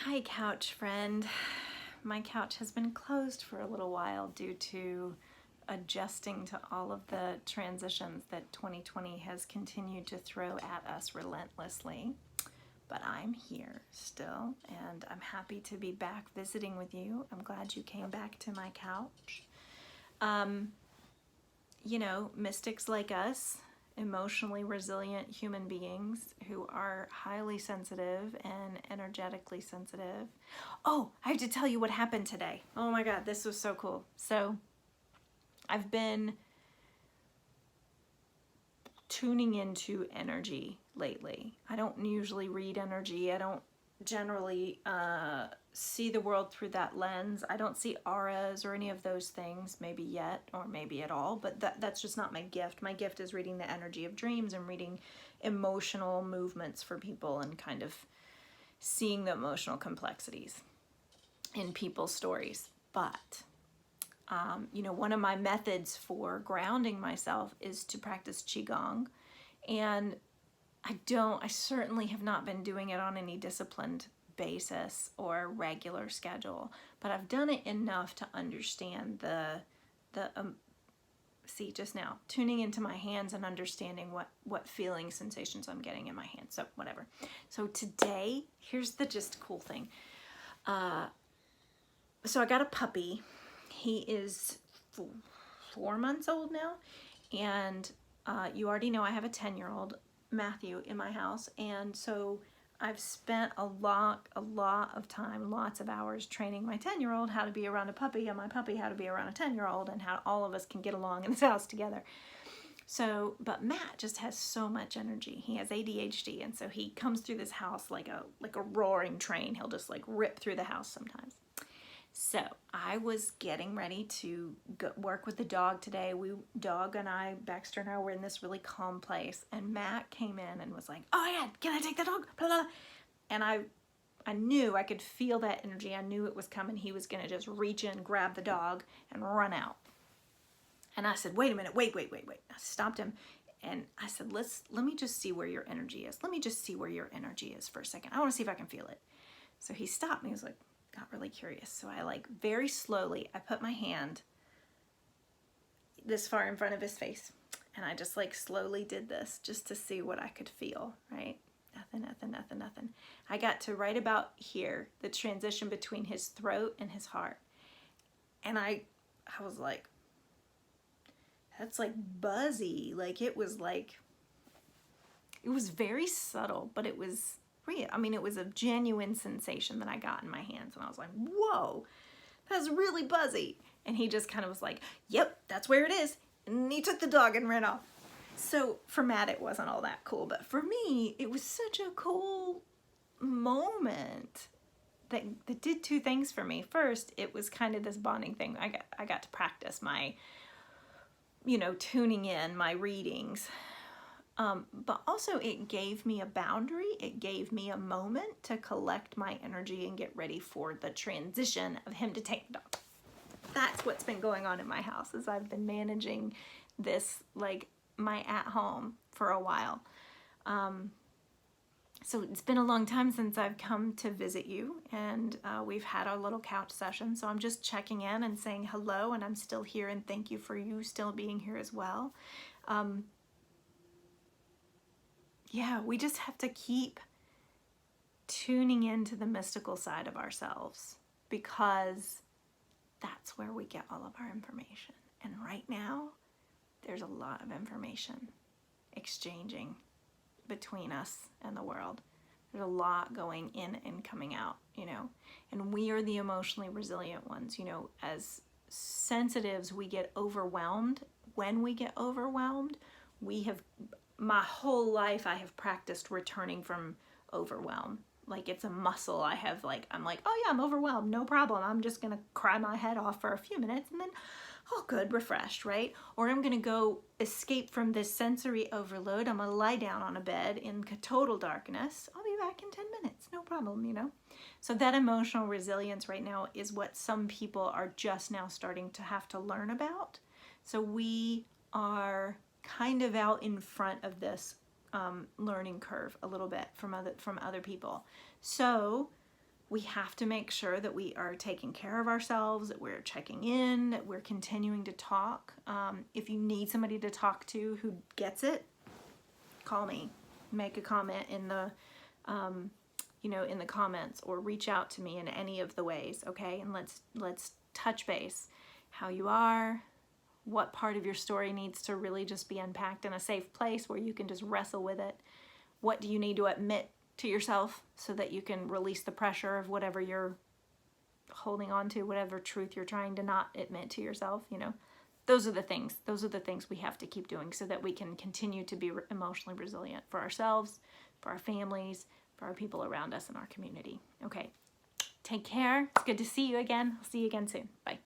Hi, couch friend. My couch has been closed for a little while due to adjusting to all of the transitions that 2020 has continued to throw at us relentlessly. But I'm here still, and I'm happy to be back visiting with you. I'm glad you came back to my couch. Um, mystics like us, emotionally resilient human beings who are highly sensitive and energetically sensitive. Oh, I have to tell you what happened today. Oh my God, this was so cool. So I've been tuning into energy lately. I don't usually read energy. I don't generally see the world through that lens. I don't see auras or any of those things, maybe yet or maybe at all, but that's just not my gift. My gift is reading the energy of dreams and reading emotional movements for people and kind of seeing the emotional complexities in people's stories. But one of my methods for grounding myself is to practice Qigong. And I certainly have not been doing it on any disciplined basis or regular schedule, but I've done it enough to understand see just now, tuning into my hands and understanding what feeling sensations I'm getting in my hands. So whatever. So today, here's the just cool thing. So I got a puppy. He is 4 months old now, and you already know I have a 10-year-old Matthew in my house, and so I've spent a lot of time, lots of hours training my 10-year-old how to be around a puppy, and my puppy how to be around a 10-year-old, and how all of us can get along in this house together. So, but Matt just has so much energy. He has ADHD, and so he comes through this house like a roaring train. He'll just like rip through the house sometimes. So I was getting ready to work with the dog today. Baxter and I were in this really calm place, and Matt came in and was like, "Oh yeah, can I take the dog?" Blah, blah. And I knew, I could feel that energy. I knew it was coming. He was gonna just reach in, grab the dog, and run out. And I said, "Wait a minute, wait." I stopped him, and I said, let me just see where your energy is. Let me just see where your energy is for a second. I want to see if I can feel it." So he stopped, and he was like, got really curious. So I very slowly, I put my hand this far in front of his face, and I just slowly did this just to see what I could feel, right? Nothing. I got to right about here, the transition between his throat and his heart. And I was like, that's buzzy. It was very subtle, but it was real. I mean, it was a genuine sensation that I got in my hands, and I was like, whoa, that's really buzzy. And he just kind of was like, "Yep, that's where it is." And he took the dog and ran off. So for Matt, it wasn't all that cool, but for me, it was such a cool moment that did two things for me. First, it was kind of this bonding thing. I got to practice my, tuning in, my readings. But also it gave me a boundary. It gave me a moment to collect my energy and get ready for the transition of him to take the dog. That's what's been going on in my house as I've been managing this, my at home for a while. So it's been a long time since I've come to visit you, and we've had our little couch session. So I'm just checking in and saying hello, and I'm still here, and thank you for you still being here as well. Yeah, we just have to keep tuning into the mystical side of ourselves, because that's where we get all of our information. And right now, there's a lot of information exchanging between us and the world. There's a lot going in and coming out, and we are the emotionally resilient ones. As sensitives, we get overwhelmed. When we get overwhelmed, my whole life I have practiced returning from overwhelm. It's a muscle I have. I'm like, "Oh yeah, I'm overwhelmed, no problem. I'm just gonna cry my head off for a few minutes, and then, oh good, refreshed," right? Or I'm gonna go escape from this sensory overload. I'm gonna lie down on a bed in total darkness. I'll be back in 10 minutes, no problem, So that emotional resilience right now is what some people are just now starting to have to learn about. So we are kind of out in front of this learning curve a little bit from other people. So we have to make sure that we are taking care of ourselves, that we're checking in, that we're continuing to talk. If you need somebody to talk to who gets it, call me, make a comment in the, in the comments, or reach out to me in any of the ways, okay? And let's touch base. How you are, what part of your story needs to really just be unpacked in a safe place where you can just wrestle with it. What do you need to admit to yourself so that you can release the pressure of whatever you're holding on to, whatever truth you're trying to not admit to yourself, Those are the things we have to keep doing so that we can continue to be emotionally resilient for ourselves, for our families, for our people around us in our community. Okay, take care. It's good to see you again. I'll see you again soon. Bye.